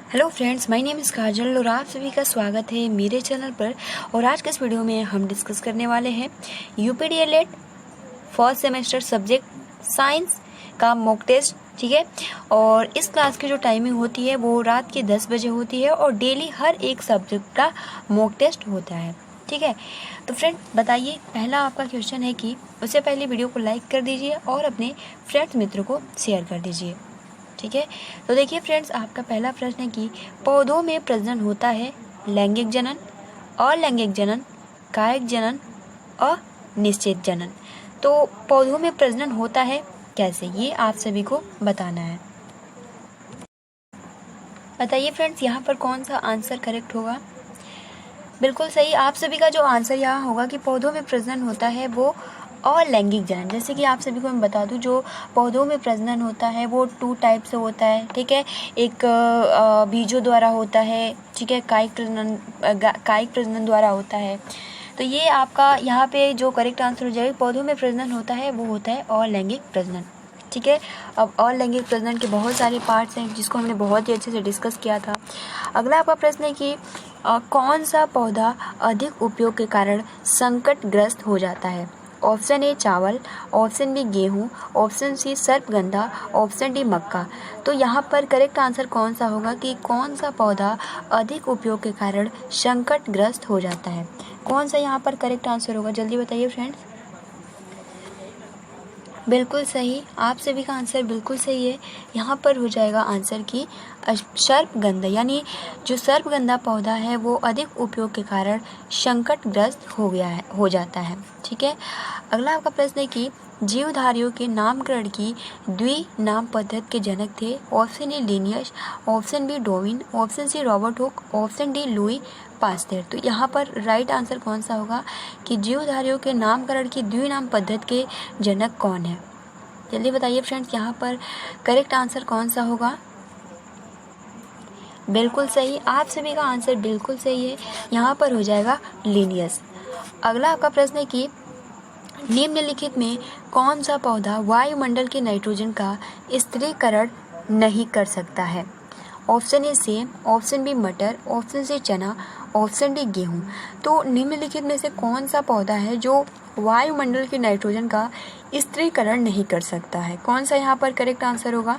Hello friends, my name is Kajal और आप सभी का स्वागत है मेरे चैनल पर। और आज के इस वीडियो में हम डिस्कस करने वाले हैं यूपीडीएलएड फर्स्ट सेमेस्टर सब्जेक्ट साइंस का मॉक टेस्ट। ठीक है, और इस क्लास की जो टाइमिंग होती है वो रात के 10 बजे होती है और डेली हर एक सब्जेक्ट का मॉक टेस्ट होता है। ठीक है, तो फ्रेंड बताइए, पहला आपका क्वेश्चन है कि उससे पहले वीडियो को लाइक कर दीजिए और अपने फ्रेंड्स मित्रों को शेयर कर दीजिए। ठीक है, तो देखिए फ्रेंड्स, आपका पहला प्रश्न है कि पौधों में प्रजनन होता है लैंगिक जनन, अलैंगिक जनन, कायिक जनन, अनिश्चित जनन। तो पौधों में प्रजनन होता है कैसे, ये आप सभी को बताना है। बताइए फ्रेंड्स, यहाँ पर कौन सा आंसर करेक्ट होगा। बिल्कुल सही, आप सभी का जो आंसर यहाँ होगा कि पौधों में प्रजनन होता है वो अलैंगिक जनन। जैसे कि आप सभी को मैं बता दूं, जो पौधों में प्रजनन होता है वो 2 टाइप से होता है। ठीक है, एक बीजों द्वारा होता है, ठीक है, कायिक प्रजनन द्वारा होता है। तो ये आपका यहाँ पे जो करेक्ट आंसर हो जाएगा, पौधों में प्रजनन होता है वो होता है अलैंगिक प्रजनन। ठीक है, अब अलैंगिक प्रजनन के बहुत सारे पार्ट्स हैं जिसको हमने बहुत ही अच्छे से डिस्कस किया था। अगला आपका प्रश्न है कि कौन सा पौधा अधिक उपयोग के कारण संकटग्रस्त हो जाता है। ऑप्शन ए चावल, ऑप्शन बी गेहूं, ऑप्शन सी सर्पगंधा, ऑप्शन डी मक्का। तो यहाँ पर करेक्ट आंसर कौन सा होगा कि कौन सा पौधा अधिक उपयोग के कारण संकटग्रस्त हो जाता है। कौन सा यहाँ पर करेक्ट आंसर होगा, जल्दी बताइए फ्रेंड्स। बिल्कुल सही, आप सभी का आंसर बिल्कुल सही है। यहाँ पर हो जाएगा आंसर की सर्पगंधा, यानी जो सर्पगंधा पौधा है वो अधिक उपयोग के कारण संकटग्रस्त हो जाता है। ठीक है, अगला आपका प्रश्न है कि जीवधारियों के नामकरण की द्विनाम पद्धति के जनक थे। Option A Linnaeus, option B Darwin, option C Robert Hooke, option D Louis Pasteur. तो यहाँ पर राइट आंसर कौन सा होगा कि जीवधारियों के नामकरण की द्विनाम पद्धति के जनक कौन है। जल्दी बताइए फ्रेंड्स, यहाँ पर करेक्ट आंसर कौन सा होगा। बिल्कुल सही, आप सभी का आंसर बिल्कुल सही है। यहाँ पर हो जाएगा लिनियस। अगला आपका प्रश्न है कि निम्नलिखित में कौन सा पौधा वायुमंडल के नाइट्रोजन का स्थिरीकरण नहीं कर सकता है। ऑप्शन ए सेम, ऑप्शन बी मटर, ऑप्शन सी चना, ऑप्शन डी गेहूं। तो निम्नलिखित में से कौन सा पौधा है जो वायुमंडल के नाइट्रोजन का स्थिरीकरण नहीं कर सकता है। कौन सा यहाँ पर करेक्ट आंसर होगा।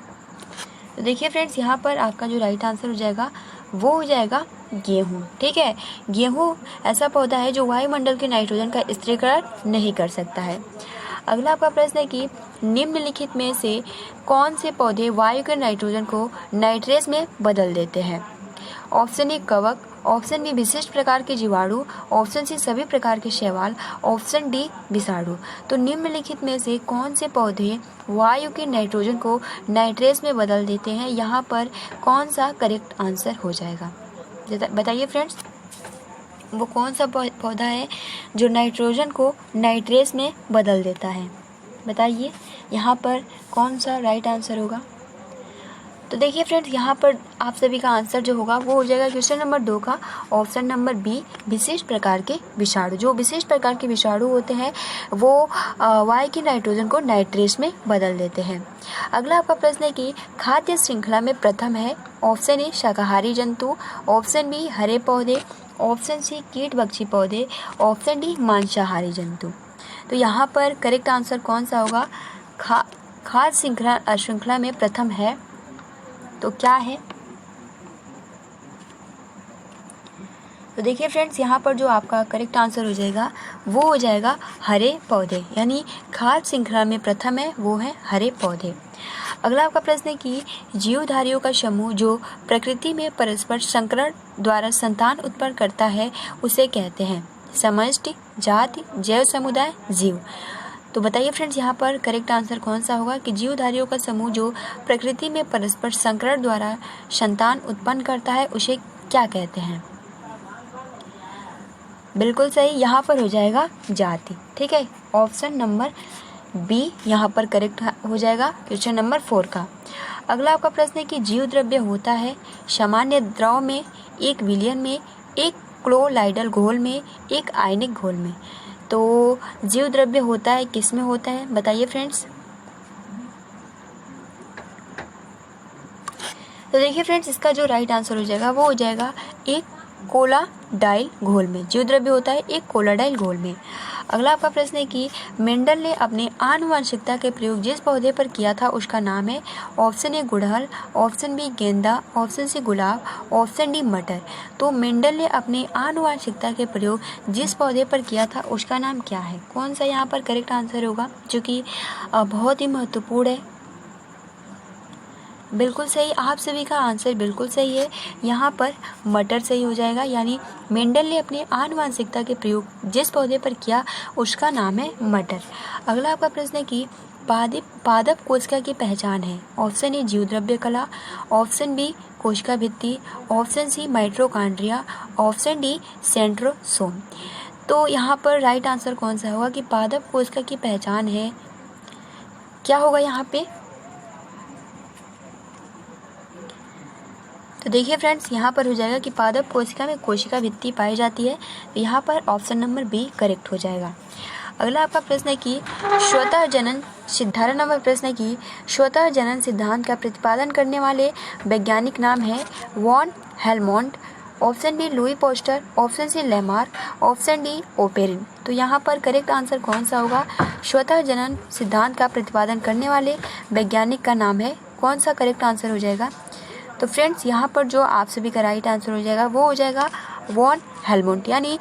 तो देखिए फ्रेंड्स, यहाँ पर आपका जो राइट आंसर हो जाएगा वो हो जाएगा गेहूं। ठीक है, गेहूं ऐसा पौधा है जो वायुमंडल के नाइट्रोजन का स्थिरीकरण नहीं कर सकता है। अगला आपका प्रश्न है कि निम्नलिखित में से कौन से पौधे वायु के नाइट्रोजन को नाइट्रेस में बदल देते हैं। ऑप्शन ए कवक, ऑप्शन बी विशिष्ट प्रकार के जीवाणु, ऑप्शन सी सभी प्रकार के शैवाल, ऑप्शन डी विषाणु। तो निम्नलिखित में से कौन से पौधे वायु के नाइट्रोजन को नाइट्रेस में बदल देते हैं। यहाँ पर कौन सा करेक्ट आंसर हो जाएगा, बताइए फ्रेंड्स। वो कौन सा पौधा है जो नाइट्रोजन को नाइट्रेस में बदल देता है, बताइए यहाँ पर कौन सा राइट आंसर होगा। तो देखिए फ्रेंड्स, यहाँ पर आप सभी का आंसर जो होगा वो हो जाएगा क्वेश्चन नंबर 2 का ऑप्शन नंबर बी, विशिष्ट प्रकार के विषाणु। जो विशिष्ट प्रकार के विषाणु होते हैं वो वायु की नाइट्रोजन को नाइट्रेस में बदल देते हैं। अगला आपका प्रश्न है कि खाद्य श्रृंखला में प्रथम है। ऑप्शन ए शाकाहारी जंतु, ऑप्शन बी हरे पौधे, ऑप्शन सी कीटभक्षी पौधे, ऑप्शन डी मांसाहारी जंतु। तो यहाँ पर करेक्ट आंसर कौन सा होगा। खाद्य श्रृंखला में प्रथम है तो क्या है। तो देखिए फ्रेंड्स, यहाँ पर जो आपका करेक्ट आंसर हो जाएगा वो हो जाएगा हरे पौधे, यानी खाद्य श्रृंखला में प्रथम है वो है हरे पौधे। अगला आपका प्रश्न है कि जीवधारियों का समूह जो प्रकृति में परस्पर संकरण द्वारा संतान उत्पन्न करता है उसे कहते हैं समष्टि, जाति, जैव समुदाय, जीव। तो बताइए फ्रेंड्स, यहाँ पर करेक्ट आंसर कौन सा होगा कि जीवधारियों का समूह जो प्रकृति में परस्पर संकरण द्वारा संतान उत्पन्न करता है उसे क्या कहते हैं। बिल्कुल सही, यहाँ पर हो जाएगा जाति। ठीक है, ऑप्शन नंबर बी यहाँ पर करेक्ट हो जाएगा क्वेश्चन नंबर 4 का। अगला आपका प्रश्न है कि जीव द्रव्य होता है सामान्य द्रव में, एक विलयन में, एक क्लोराइडल घोल में, एक आयनिक घोल में। तो जीव द्रव्य होता है किस में होता है, बताइए फ्रेंड्स। तो देखिए फ्रेंड्स, इसका जो राइट आंसर हो जाएगा वो हो जाएगा एक कोलाडाइल घोल में। जीव द्रव्य होता है एक कोलाडाइल घोल में। अगला आपका प्रश्न है कि मेंडल ने अपने आनुवंशिकता के प्रयोग जिस पौधे पर किया था उसका नाम है। ऑप्शन ए गुड़हल, ऑप्शन बी गेंदा, ऑप्शन सी गुलाब, ऑप्शन डी मटर। तो मेंडल ने अपने आनुवंशिकता के प्रयोग जिस पौधे पर किया था उसका नाम क्या है? कौन सा यहाँ पर करेक्ट आंसर होगा, जो कि बहुत ही महत्वपूर्ण है। बिल्कुल सही, आप सभी का आंसर बिल्कुल सही है। यहाँ पर मटर सही हो जाएगा, यानी मेंडल ने अपनी आनुवंशिकता के प्रयोग जिस पौधे पर किया उसका नाम है मटर। अगला आपका प्रश्न है कि पादप कोशिका की पहचान है। ऑप्शन ए जीवद्रव्य कला, ऑप्शन बी कोशिका भित्ति, option C mitochondria, option D centrosome. तो यहाँ पर राइट आंसर कौन सा होगा कि पादप कोशिका की पहचान है, क्या होगा यहाँ पे? तो देखिए फ्रेंड्स, यहाँ पर हो जाएगा कि पादप कोशिका में कोशिका भित्ति पाई जाती है। तो यहाँ पर ऑप्शन नंबर बी करेक्ट हो जाएगा। अगला आपका प्रश्न है कि स्वतः जनन 18 नंबर प्रश्न है कि स्वतः जनन सिद्धांत का प्रतिपादन करने वाले वैज्ञानिक नाम है van Helmont, option B Louis Pasteur, option C Lamarck, option D Oparin. तो यहाँ पर करेक्ट आंसर कौन सा होगा? स्वतः जनन सिद्धांत का प्रतिपादन करने वाले वैज्ञानिक का नाम है, कौन सा करेक्ट आंसर हो जाएगा? तो फ्रेंड्स, यहाँ पर जो आप सभी का राइट आंसर हो जाएगा वो हो जाएगा वॉन हेलमोंट, यानी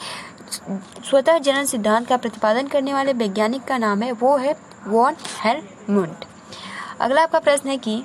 स्वतः जनन सिद्धांत का प्रतिपादन करने वाले वैज्ञानिक का नाम है वो है वॉन हेलमोंट। अगला आपका प्रश्न है कि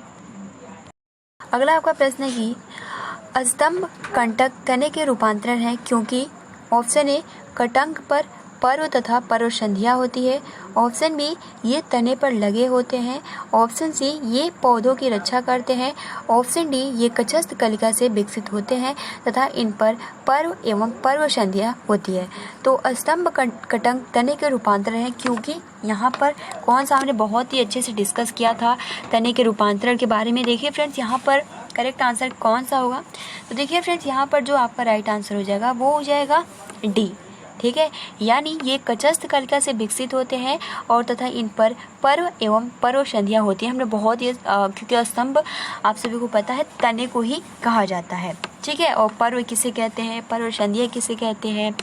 स्तंभ कंटक तने के रूपांतरण है क्योंकि ऑप्शन ए कटंक पर पर्व तथा पर्वसंधियाँ होती है, ऑप्शन बी ये तने पर लगे होते हैं, ऑप्शन सी ये पौधों की रक्षा करते हैं, ऑप्शन डी ये कक्षस्थ कलिका से विकसित होते हैं तथा इन पर पर्व एवं पर्वसंधियाँ होती है। तो स्तंभ कटंक तने के रूपांतरण है क्योंकि यहाँ पर कौन सा हमने बहुत ही अच्छे से डिस्कस किया था तने के रूपांतरण के बारे में। देखिए फ्रेंड्स, यहाँ पर करेक्ट आंसर कौन सा होगा? तो देखिए फ्रेंड्स, यहाँ पर जो आपका राइट आंसर हो जाएगा वो हो जाएगा डी, ठीक है, यानी ये कक्षस्थ कलिका से विकसित होते हैं और तथा इन पर पर्व एवं पर्वसंधियाँ होती हैं। हमने बहुत ही क्योंकि स्तंभ आप सभी को पता है तने को ही कहा जाता है, ठीक है, और पर्व किसे कहते हैं, पर्वसंधियाँ किसे कहते हैं?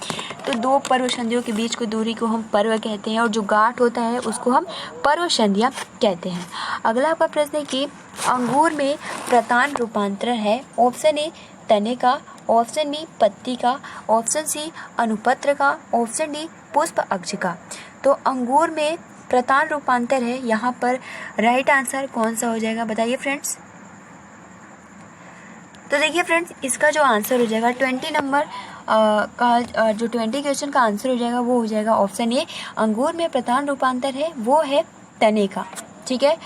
तो दो पर्वसंधियों के बीच की दूरी को हम पर्व कहते हैं और जो गांठ होता है उसको हम पर्वसंधियाँ कहते हैं। अगला आपका प्रश्न है कि अंगूर में प्रतान रूपांतरण है। ऑप्शन ए तने का, ऑप्शन बी पत्ती का, ऑप्शन सी अनुपत्र का, ऑप्शन डी पुष्प अक्ष का। तो अंगूर में प्रतान रूपांतर है, यहाँ पर राइट आंसर कौन सा हो जाएगा बताइए फ्रेंड्स? तो देखिए फ्रेंड्स, इसका जो आंसर हो जाएगा 20 नंबर का जो 20 क्वेश्चन का आंसर हो जाएगा वो हो जाएगा ऑप्शन ए, अंगूर में प्रतान रूपांतर है वो है तने का, ठीक है।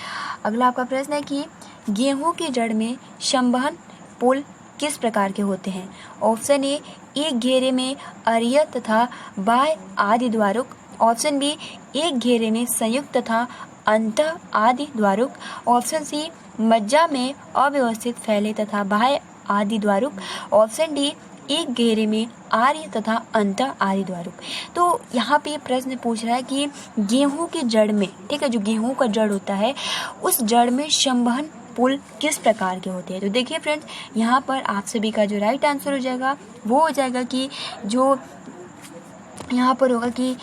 अगला आपका प्रश्न है कि गेहूं की जड़ में संवहन पुल किस प्रकार के होते हैं? ऑप्शन ए एक घेरे में अरिय तथा बाह्य आदि द्वारुक, ऑप्शन बी एक घेरे में संयुक्त तथा अंतः आदि द्वारुक, ऑप्शन सी मज्जा में अव्यवस्थित फैले तथा बाह्य आदि द्वारुक, ऑप्शन डी एक घेरे में आर्य तथा अंतः आदि द्वारुक। तो यहाँ पे प्रश्न पूछ रहा है कि गेहूं की जड़ में, ठीक है, जो गेहूं का जड़ होता है उस जड़ में संवहन पुल किस प्रकार के होते हैं? तो देखिए फ्रेंड्स, यहाँ पर आप सभी का जो राइट आंसर हो जाएगा वो हो जाएगा कि जो यहाँ पर होगा कि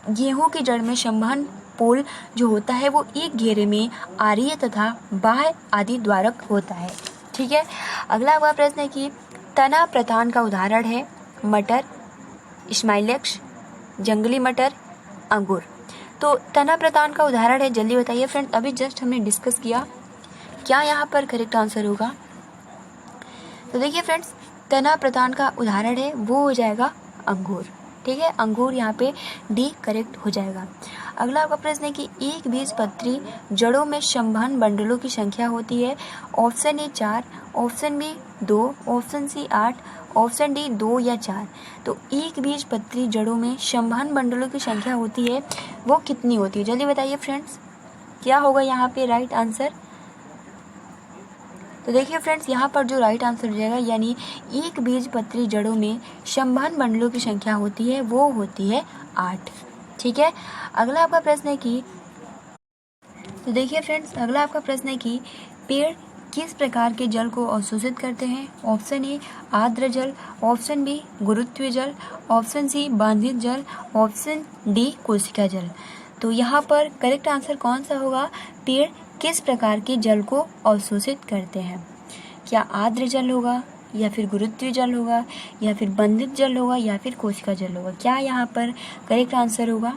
गेहूं की जड़ में संवहन पुल जो होता है वो एक घेरे में आर्य तथा बाह्य आदि द्वारक होता है, ठीक है। अगला आपका प्रश्न है कि तना प्रतान का उदाहरण है मटर, स्माइलेक्स, जंगली मटर, अंगूर। तो तना प्रतान का उदाहरण है, जल्दी बताइए फ्रेंड्स, अभी जस्ट हमने डिस्कस किया, क्या यहाँ पर करेक्ट आंसर होगा? तो देखिए फ्रेंड्स, तना प्रतान का उदाहरण है वो हो जाएगा अंगूर, ठीक है, अंगूर यहाँ पे डी करेक्ट हो जाएगा। अगला आपका प्रश्न है कि एक बीजपत्री जड़ों में संवहन बंडलों की संख्या होती है। Option A 4, option B 2, option C 8, option D 2 या 4। तो एक बीजपत्री जड़ों में संवहन बंडलों की संख्या होती है वो कितनी होती है? जल्दी बताइए फ्रेंड्स, क्या होगा यहाँ पे राइट आंसर? तो देखिए फ्रेंड्स, यहाँ पर जो राइट आंसर हो जाएगा यानी एक बीजपत्री जड़ों में संवहन बंडलों की संख्या होती है वो होती है 8, ठीक है। अगला आपका प्रश्न है कि तो देखिए फ्रेंड्स, अगला आपका प्रश्न है कि पेड़ किस प्रकार के जल को अवशोषित करते हैं? ऑप्शन ए आर्द्र जल, ऑप्शन बी गुरुत्वीय जल, ऑप्शन सी बांधित जल, ऑप्शन डी कोशिका जल। तो यहाँ पर करेक्ट आंसर कौन सा होगा? पेड़ किस प्रकार के जल को अवशोषित करते हैं? क्या आर्द्र जल होगा, या फिर गुरुत्वीय जल होगा, या फिर बंधित जल होगा, या फिर कोशिका जल होगा? क्या यहाँ पर करेक्ट आंसर होगा?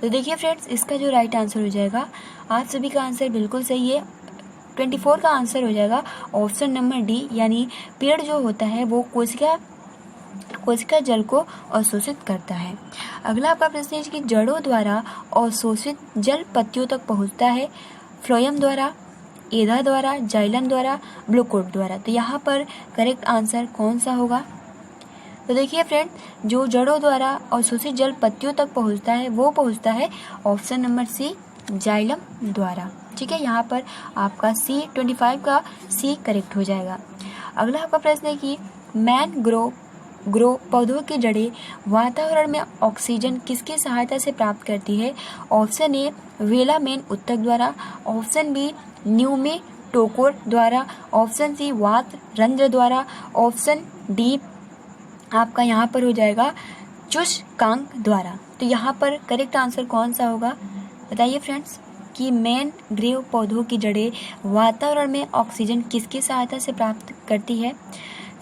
तो देखिए फ्रेंड्स, इसका जो राइट आंसर हो जाएगा, आप सभी का आंसर बिल्कुल सही है। 24 का आंसर हो जाएगा ऑप्शन नंबर डी, यानी पेड़ जो होता है वो कोशिका जल को अवशोषित करता है। अगला आपका प्रश्न है कि जड़ों द्वारा अवशोषित जल पत्तियों तक पहुंचता है फ्लोएम द्वारा, एधा द्वारा, जाइलम द्वारा, ब्लूकोट द्वारा। तो यहाँ पर करेक्ट आंसर कौन सा होगा? तो देखिए फ्रेंड, जो जड़ों द्वारा अवशोषित जल पत्तियों तक पहुंचता है वो पहुंचता है ऑप्शन नंबर सी, जाइलम द्वारा। ठीक है, यहाँ पर आपका सी 25 का सी करेक्ट हो जाएगा। अगला आपका प्रश्न है कि मैनग्रोव पौधों की जड़ें वातावरण में ऑक्सीजन किसकी सहायता से प्राप्त करती है? ऑप्शन ए वेलामेन उत्तक द्वारा, ऑप्शन बी न्यूमेटोकोर द्वारा, ऑप्शन सी वात रंध्र द्वारा, ऑप्शन डी आपका यहाँ पर हो जाएगा चुशकांक द्वारा। तो यहाँ पर करेक्ट आंसर कौन सा होगा? बताइए फ्रेंड्स कि मैनग्रोव पौधों की जड़ें वातावरण में ऑक्सीजन किसकी सहायता से प्राप्त करती है?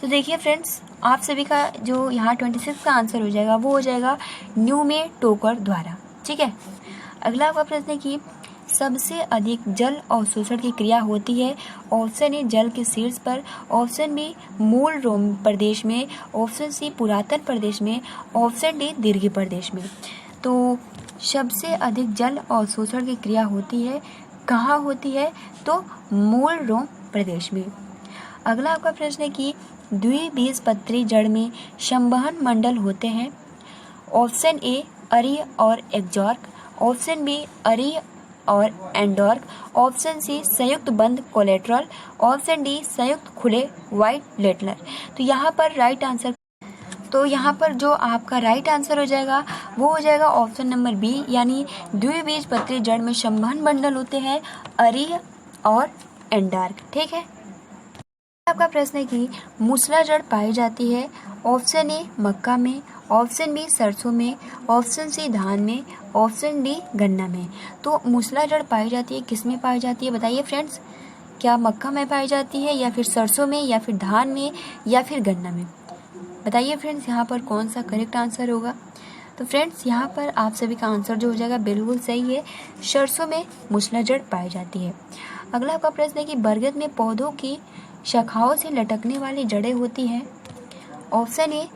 तो देखिए फ्रेंड्स, आप सभी का जो यहाँ 26 का आंसर हो जाएगा वो हो जाएगा न्यूमेटोकोर द्वारा। ठीक है, अगला आपका प्रश्न है कि सबसे अधिक जल अवशोषण की क्रिया होती है? ऑप्शन ए जल के शीर्ष पर, ऑप्शन बी मूल रोम प्रदेश में, ऑप्शन सी पुरातन प्रदेश में, ऑप्शन डी दीर्घ प्रदेश में। तो सबसे अधिक जल अवशोषण की क्रिया होती है कहाँ होती है? तो मूल रोम प्रदेश में। अगला आपका प्रश्न है कि द्विबीजपत्री जड़ में संवहन मंडल होते हैं? ऑप्शन ए अरीय और एक्जॉर्क, ऑप्शन बी अरीय और एंडोर्क, ऑप्शन सी संयुक्त बंद कोलेट्रल, ऑप्शन डी संयुक्त खुले वाइट लेटलर। तो यहाँ पर राइट आंसर, तो यहाँ पर जो आपका राइट आंसर हो जाएगा वो हो जाएगा ऑप्शन नंबर बी, यानी द्विबीजपत्री जड़ में संवहन मंडल होते हैं अरीय और एंडोर्क। ठीक है, आपका प्रश्न है कि मूसला जड़ पाई जाती है? ऑप्शन ए मक्का में, ऑप्शन बी सरसों में, ऑप्शन सी धान में, ऑप्शन डी गन्ना में। तो मूसला जड़ पाई जाती है किस में पाई जाती है? बताइए फ्रेंड्स, क्या मक्का में पाई जाती है, या फिर सरसों में, या फिर धान में, या फिर गन्ना में? बताइए फ्रेंड्स, यहाँ पर कौन सा करेक्ट आंसर होगा? तो फ्रेंड्स, यहाँ पर आप सभी का आंसर जो हो जाएगा बिल्कुल सही है, सरसों में मूसला जड़ पाई जाती है। अगला आपका प्रश्न है कि बरगद में पौधों की शाखाओं से लटकने वाली जड़ें होती हैं? ऑप्शन ए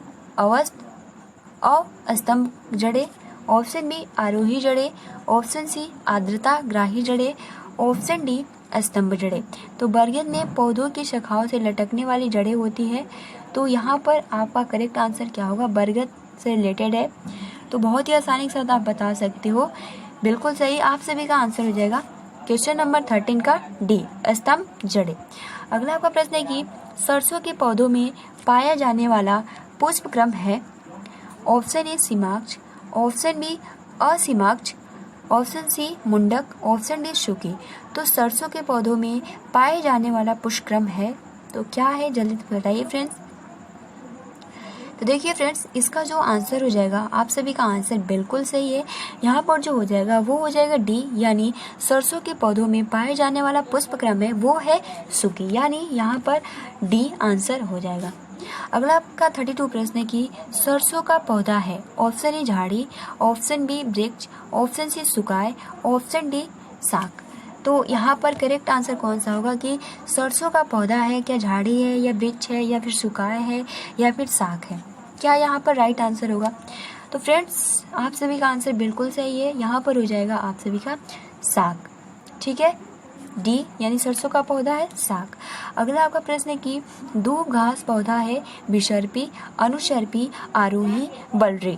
अस्तंभ जड़ें, ऑप्शन बी आरोही जड़ें, ऑप्शन सी आर्द्रता ग्राही जड़ें, ऑप्शन डी स्तंभ जड़ें। तो बरगद में पौधों की शाखाओं से लटकने वाली जड़ें होती हैं। तो यहाँ पर आपका करेक्ट आंसर क्या होगा? बरगद से रिलेटेड है, तो बहुत ही आसानी के साथ आप बता सकते हो। बिल्कुल सही, आप सभी का आंसर हो जाएगा क्वेश्चन नंबर 13 का डी, स्तंभ जड़ें। अगला आपका प्रश्न है कि सरसों के पौधों में पाया जाने वाला पुष्प क्रम है? ऑप्शन ए सीमाक्ष, ऑप्शन बी असीमाक्ष, ऑप्शन सी मुंडक, ऑप्शन डी शुकी। तो सरसों के पौधों में पाए जाने वाला पुष्प क्रम है, तो क्या है? जल्दी बताइए फ्रेंड्स। तो देखिए फ्रेंड्स, इसका जो आंसर हो जाएगा, आप सभी का आंसर बिल्कुल सही है। यहाँ पर जो हो जाएगा वो हो जाएगा डी, यानी सरसों के पौधों में पाए जाने वाला पुष्प क्रम है वो है शुकी, यानी यहाँ पर डी आंसर हो जाएगा। अगला आपका 32 प्रश्न है कि सरसों का पौधा है? ऑप्शन ए झाड़ी, ऑप्शन बी वृक्ष, ऑप्शन सी सुकाय, ऑप्शन डी शाख। तो यहाँ पर करेक्ट आंसर कौन सा होगा कि सरसों का पौधा है, क्या झाड़ी है, या वृक्ष है, या फिर सुकाय है, या फिर शाख है? क्या यहाँ पर राइट आंसर होगा? तो फ्रेंड्स, आप सभी का आंसर बिल्कुल सही है, यहाँ पर हो जाएगा आप सभी का शाख। ठीक है, डी, यानी सरसों का पौधा है शाख। अगला आपका प्रश्न है कि दूब घास पौधा है विसर्पी, अनुसर्पी, आरोही, बलरी।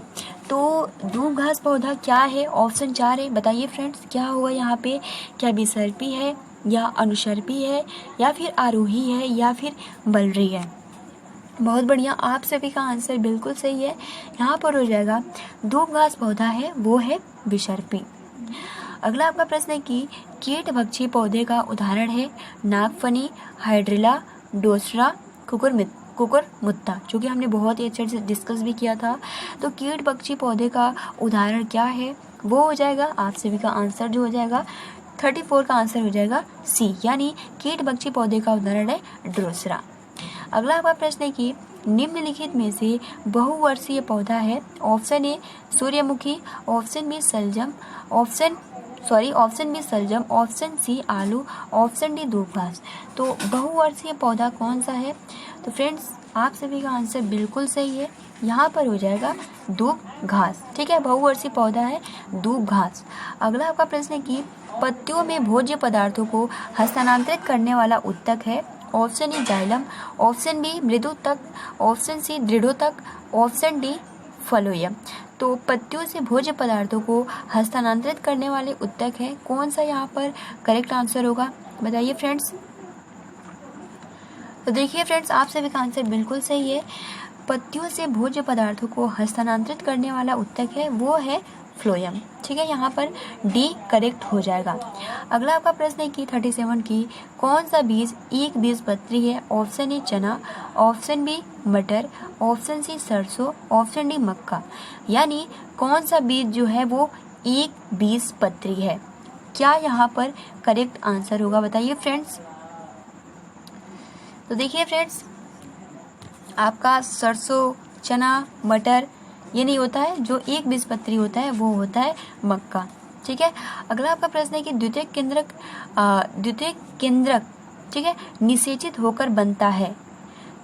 तो दूब घास पौधा क्या है? ऑप्शन 4 है, बताइए फ्रेंड्स क्या होगा यहाँ पे? क्या विसर्पी है, या अनुसर्पी है, या फिर आरोही है, या फिर बलरी है? बहुत बढ़िया, आप सभी का आंसर बिल्कुल सही है, यहाँ पर हो जाएगा दूब घास पौधा है वो है विसर्पी। अगला आपका प्रश्न है कि कीट भक्षी पौधे का उदाहरण है नागफनी, हाइड्रिला, डोसरा, कुकुरमुत्ता, जो कि हमने बहुत ही अच्छे से डिस्कस भी किया था। तो कीट भक्षी पौधे का उदाहरण क्या है, वो हो जाएगा आप सभी का आंसर जो हो जाएगा 34 का आंसर हो जाएगा सी, यानी कीट भक्षी पौधे का उदाहरण है ड्रोसरा। अगला आपका प्रश्न है कि निम्नलिखित में से बहुवर्षीय पौधा है। ऑप्शन ए सूर्यमुखी, ऑप्शन बी सलजम, ऑप्शन बी सलजम, ऑप्शन सी आलू, ऑप्शन डी दूब घास। तो बहुवर्षीय पौधा कौन सा है? तो फ्रेंड्स आप सभी का आंसर बिल्कुल सही है, यहाँ पर हो जाएगा दूब घास। ठीक है, बहुवर्षीय पौधा है दूब घास। अगला आपका प्रश्न है कि पत्तियों में भोज्य पदार्थों को हस्तांतरित करने वाला उत्तक है। Option A xylem, option B मृदुतक, ऑप्शन सी दृढ़ोतक, ऑप्शन डी फलोयम। तो पत्तियों से भोज्य पदार्थों को हस्तांतरित करने वाले उत्तक है, कौन सा यहाँ पर करेक्ट आंसर होगा बताइए फ्रेंड्स। तो देखिए फ्रेंड्स आप सभी का आंसर बिल्कुल सही है, पत्तियों से भोज्य पदार्थों को हस्तांतरित करने वाला उत्तक है वो है फ्लोयम। ठीक है, यहाँ पर डी करेक्ट हो जाएगा। अगला आपका प्रश्न है कि 37 की कौन सा बीज एक बीजपत्री है। ऑप्शन ए चना, ऑप्शन बी मटर, ऑप्शन सी सरसों, ऑप्शन डी मक्का। यानी कौन सा बीज जो है वो एक बीजपत्री है, क्या यहाँ पर करेक्ट आंसर होगा बताइए फ्रेंड्स। तो देखिए फ्रेंड्स आपका सरसों, चना, मटर ये नहीं होता है, जो एक बीजपत्री होता है वो होता है मक्का। ठीक है, अगला आपका प्रश्न है कि द्वितीयक केंद्रक ठीक है निषेचित होकर बनता है,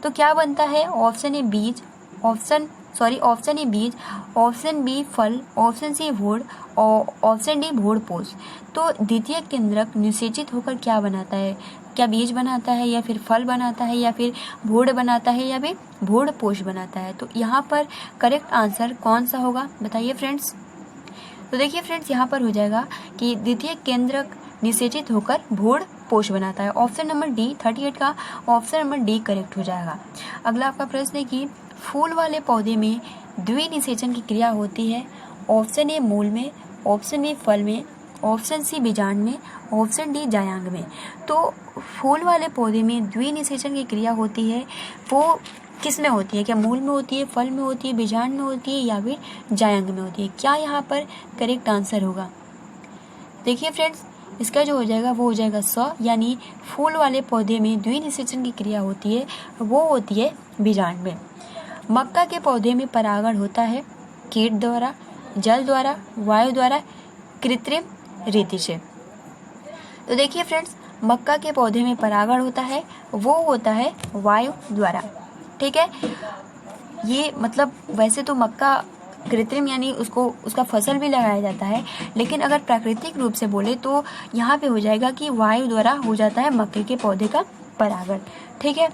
तो क्या बनता है। ऑप्शन ए बीज, ऑप्शन ए बीज, ऑप्शन बी फल, ऑप्शन सी भोड़ और ऑप्शन डी भोड़पोष। तो द्वितीयक केंद्रक निषेचित होकर क्या बनाता है, क्या बीज बनाता है या फिर फल बनाता है या फिर भोड़ बनाता है या फिर भोड़पोष बनाता है। तो यहाँ पर करेक्ट आंसर कौन सा होगा बताइए फ्रेंड्स। तो देखिए फ्रेंड्स यहाँ पर हो जाएगा कि द्वितीयक केंद्रक निषेचित होकर भोड़पोष बनाता है। ऑप्शन नंबर डी 38 का ऑप्शन नंबर डी करेक्ट हो जाएगा। अगला आपका प्रश्न है कि फूल वाले पौधे में द्विनिषेचन की क्रिया होती है। ऑप्शन ए मूल में, ऑप्शन बी फल में, ऑप्शन सी बीजांड में, ऑप्शन डी जायांग में। तो फूल वाले पौधे में द्विनिषेचन की क्रिया होती है, वो किस में होती है, क्या मूल में होती है, फल में होती है, बीजांड में होती है या फिर जायांग में होती है, क्या यहाँ पर करेक्ट आंसर होगा। देखिए फ्रेंड्स इसका जो हो जाएगा वो हो जाएगा 100, यानी फूल वाले पौधे में द्विनिषेचन की क्रिया होती है वो होती है बीजांड में। मक्का के पौधे में परागण होता है कीट द्वारा, जल द्वारा, वायु द्वारा, कृत्रिम रीति से। तो देखिए फ्रेंड्स मक्का के पौधे में परागण होता है वो होता है वायु द्वारा। ठीक है, ये मतलब वैसे तो मक्का कृत्रिम यानी उसका फसल भी लगाया जाता है, लेकिन अगर प्राकृतिक रूप से बोले तो यहाँ पे हो जाएगा कि वायु द्वारा हो जाता है मक्के के पौधे का परागण। ठीक है,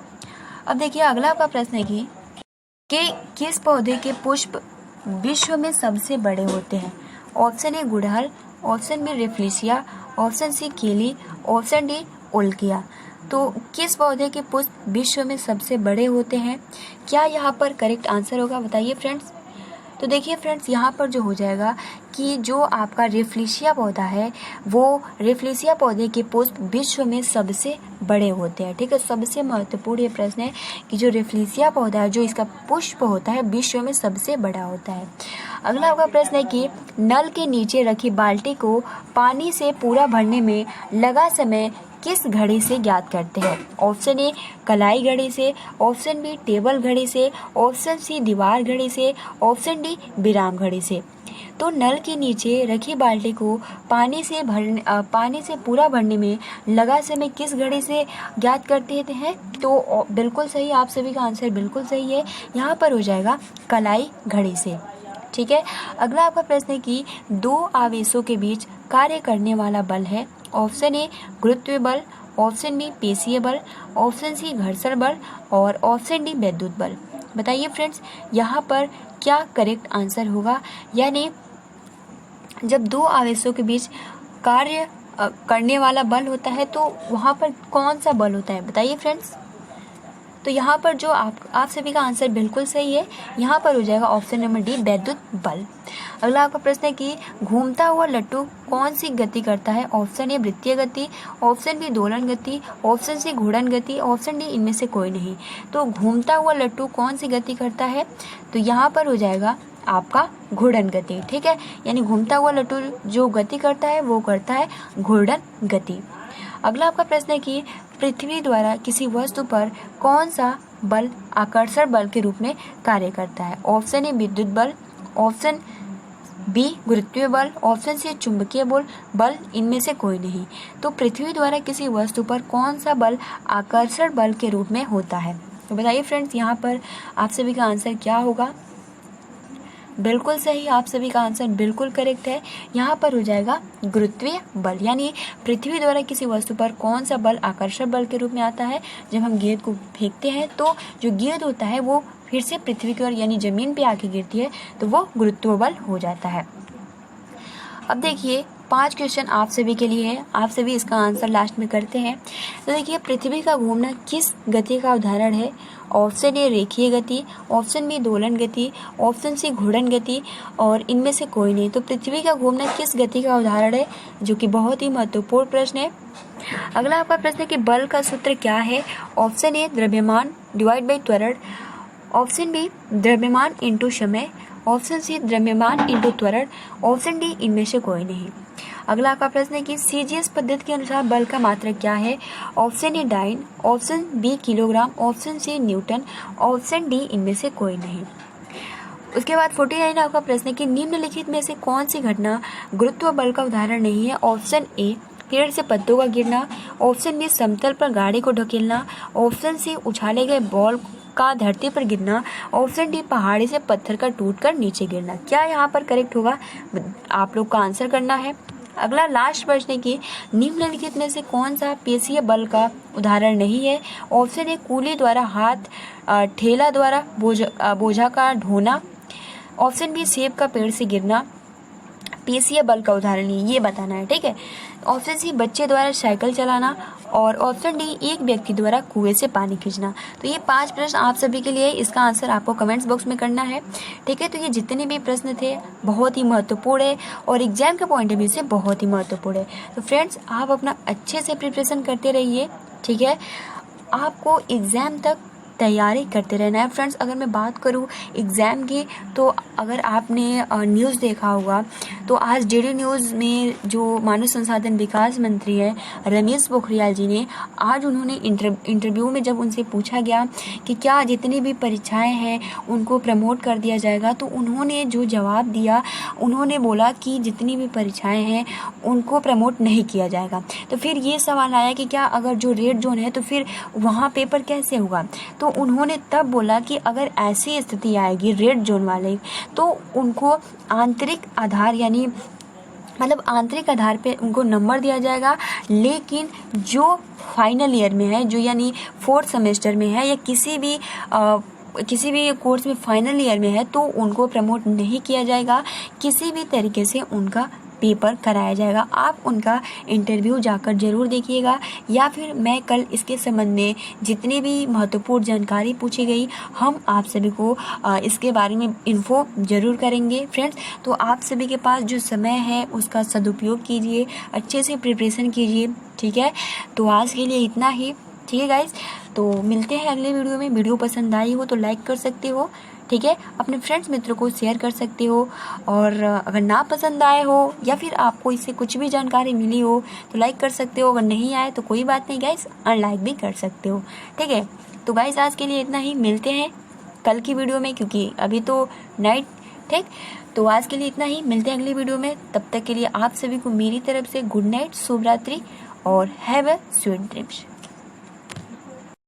अब देखिए अगला आपका प्रश्न है कि किस पौधे के पुष्प विश्व में सबसे बड़े होते हैं। ऑप्शन ए गुड़हल, ऑप्शन बी रेफ्लिशिया, ऑप्शन सी केली, ऑप्शन डी ओल्किया। तो किस पौधे के पुष्प विश्व में सबसे बड़े होते हैं, क्या यहाँ पर करेक्ट आंसर होगा बताइए फ्रेंड्स। तो देखिए फ्रेंड्स यहाँ पर जो हो जाएगा कि जो आपका रेफ्लिशिया पौधा है वो रेफ्लिशिया पौधे के पुष्प विश्व में सबसे बड़े होते हैं। ठीक है, सबसे महत्वपूर्ण ये प्रश्न है कि जो रेफ्लिशिया पौधा है जो इसका पुष्प होता है विश्व में सबसे बड़ा होता है। अगला आपका प्रश्न है कि नल के नीचे रखी बाल्टी को पानी से पूरा भरने में लगा समय किस घड़ी से ज्ञात करते हैं। ऑप्शन ए कलाई घड़ी से, ऑप्शन बी टेबल घड़ी से, ऑप्शन सी दीवार घड़ी से, ऑप्शन डी विराम घड़ी से। तो नल के नीचे रखी बाल्टी को पानी से पूरा भरने में लगा समय किस घड़ी से ज्ञात करते हैं। तो बिल्कुल सही, आप सभी का आंसर बिल्कुल सही है, यहाँ पर हो जाएगा कलाई घड़ी से। ठीक है, अगला आपका प्रश्न है कि दो आवेशों के बीच कार्य करने वाला बल है। ऑप्शन ए गुरुत्व बल, ऑप्शन बी पेशीय बल, ऑप्शन सी घर्षण बल और ऑप्शन डी विद्युत बल। बताइए फ्रेंड्स यहाँ पर क्या करेक्ट आंसर होगा, यानी जब दो आवेशों के बीच कार्य करने वाला बल होता है तो वहाँ पर कौन सा बल होता है बताइए फ्रेंड्स। तो यहाँ पर जो आप सभी का आंसर बिल्कुल सही है। यहाँ पर हो जाएगा ऑप्शन नंबर डी, वैद्युत बल। अगला आपका प्रश्न है कि घूमता हुआ लट्टू कौन सी गति करता है? ऑप्शन ए वृत्तीय गति, ऑप्शन बी दोलन गति, ऑप्शन सी घूर्णन गति, ऑप्शन डी इनमें से कोई नहीं। तो घूमता हुआ लट्टू कौन सी गति करता है? तो यहाँ पर हो जाएगा आपका घूर्णन गति। ठीक है, यानी घूमता हुआ लट्टू जो गति करता है वो करता है घूर्णन गति। अगला आपका प्रश्न है कि पृथ्वी द्वारा किसी वस्तु पर कौन सा बल आकर्षण बल के रूप में कार्य करता है? ऑप्शन ए विद्युत बल, ऑप्शन बी गुरुत्वीय बल, ऑप्शन सी चुंबकीय बल, इनमें से कोई नहीं। तो पृथ्वी द्वारा किसी वस्तु पर कौन सा बल आकर्षण बल के रूप में होता है? तो बताइए फ्रेंड्स, यहाँ पर आप सभी का आंसर क्या होगा? बिल्कुल सही, आप सभी का आंसर बिल्कुल करेक्ट है। यहाँ पर हो जाएगा गुरुत्वीय बल। यानी पृथ्वी द्वारा किसी वस्तु पर कौन सा बल आकर्षण बल के रूप में आता है? जब हम गेंद को फेंकते हैं तो जो गेंद होता है वो फिर से पृथ्वी की ओर यानी जमीन पे आके गिरती है, तो वो गुरुत्व बल हो जाता है। अब देखिए 5 क्वेश्चन आप सभी के लिए है, आप सभी इसका आंसर लास्ट में करते हैं। तो देखिए पृथ्वी का घूमना किस गति का उदाहरण है? ऑप्शन ए रेखीय गति, ऑप्शन बी दोलन गति, ऑप्शन सी घूर्णन गति, और इनमें से कोई नहीं। तो पृथ्वी का घूमना किस गति का उदाहरण है, जो कि बहुत ही महत्वपूर्ण प्रश्न है। अगला आपका प्रश्न है कि बल का सूत्र क्या है? ऑप्शन ए द्रव्यमान डिवाइड बाई त्वरण, ऑप्शन बी द्रव्यमान इंटू समय, ऑप्शन सी द्रव्यमान इंटू त्वरण, ऑप्शन डी इनमें से कोई नहीं। अगला आपका प्रश्न है कि सीजीएस पद्धति के अनुसार बल का मात्रक क्या है? Option A dyne, option B kilogram, option C newton, option D इनमें से कोई नहीं। उसके बाद 49 आपका प्रश्न है कि निम्नलिखित में से कौन सी घटना गुरुत्व बल का उदाहरण नहीं है? ऑप्शन ए पेड़ से पत्तों का गिरना, ऑप्शन बी समतल पर गाड़ी को ढकेलना, ऑप्शन सी उछाले गए बॉल का धरती पर गिरना, ऑप्शन डी पहाड़ी से पत्थर का टूटकर नीचे गिरना। क्या यहाँ पर करेक्ट होगा? आप लोग का आंसर करना है। अगला लास्ट प्रश्न है कि निम्नलिखित में से कौन सा पेशीय बल का उदाहरण नहीं है? ऑप्शन ए कूली द्वारा हाथ, ठेला द्वारा बोझा का ढोना, ऑप्शन बी सेब का पेड़ से गिरना पेशीय बल का उदाहरण नहीं, ये बताना है। ठीक है, ऑप्शन सी बच्चे द्वारा साइकिल चलाना, और ऑप्शन डी एक व्यक्ति द्वारा कुएं से पानी खींचना। तो ये 5 प्रश्न आप सभी के लिए, इसका आंसर आपको कमेंट्स बॉक्स में करना है। ठीक है, तो ये जितने भी प्रश्न थे बहुत ही महत्वपूर्ण है और एग्जाम के पॉइंट ऑफ व्यू से बहुत ही महत्वपूर्ण है। तो फ्रेंड्स, आप अपना अच्छे से प्रिपरेशन करते रहिए। ठीक है, आपको एग्जाम तक तैयारी करते रहना है। फ्रेंड्स, अगर मैं बात करूं एग्ज़ाम की, तो अगर आपने न्यूज़ देखा होगा तो आज डीडी न्यूज़ में जो मानव संसाधन विकास मंत्री हैं रमेश पोखरियाल जी ने, आज उन्होंने इंटरव्यू में जब उनसे पूछा गया कि क्या जितनी भी परीक्षाएं हैं उनको प्रमोट कर दिया जाएगा, तो उन्होंने जो जवाब दिया, उन्होंने बोला कि जितनी भी परीक्षाएं हैं उनको प्रमोट नहीं किया जाएगा। तो फिर ये सवाल आया कि क्या अगर जो रेड जोन है तो फिर वहाँ पेपर कैसे होगा? तो उन्होंने तब बोला कि अगर ऐसी स्थिति आएगी रेड जोन वाले, तो उनको आंतरिक आधार यानी मतलब आंतरिक आधार पे उनको नंबर दिया जाएगा, लेकिन जो फाइनल ईयर में है, जो यानी 4th सेमेस्टर में है या किसी भी कोर्स में फाइनल ईयर में है, तो उनको प्रमोट नहीं किया जाएगा, किसी भी तरीके से उनका पेपर कराया जाएगा। आप उनका इंटरव्यू जाकर जरूर देखिएगा, या फिर मैं कल इसके संबंध में जितनी भी महत्वपूर्ण जानकारी पूछी गई हम आप सभी को इसके बारे में इन्फो जरूर करेंगे। फ्रेंड्स, तो आप सभी के पास जो समय है उसका सदुपयोग कीजिए, अच्छे से प्रिपरेशन कीजिए। ठीक है, तो आज के लिए इतना ही। ठीक है गाइज, तो मिलते हैं अगले वीडियो में। वीडियो पसंद आई हो तो लाइक कर सकते हो। ठीक है, अपने फ्रेंड्स मित्रों को शेयर कर सकते हो, और अगर ना पसंद आए हो या फिर आपको इससे कुछ भी जानकारी मिली हो तो लाइक कर सकते हो, अगर नहीं आए तो कोई बात नहीं गाइस, अनलाइक भी कर सकते हो। ठीक है, तो गाइस आज के लिए इतना ही, मिलते हैं कल की वीडियो में, क्योंकि अभी तो नाइट। ठीक, तो आज के लिए इतना ही, मिलते हैं अगली वीडियो में। तब तक के लिए आप सभी को मेरी तरफ से गुड नाइट, शुभ रात्रि और हैव अ स्वीट ड्रीम्स।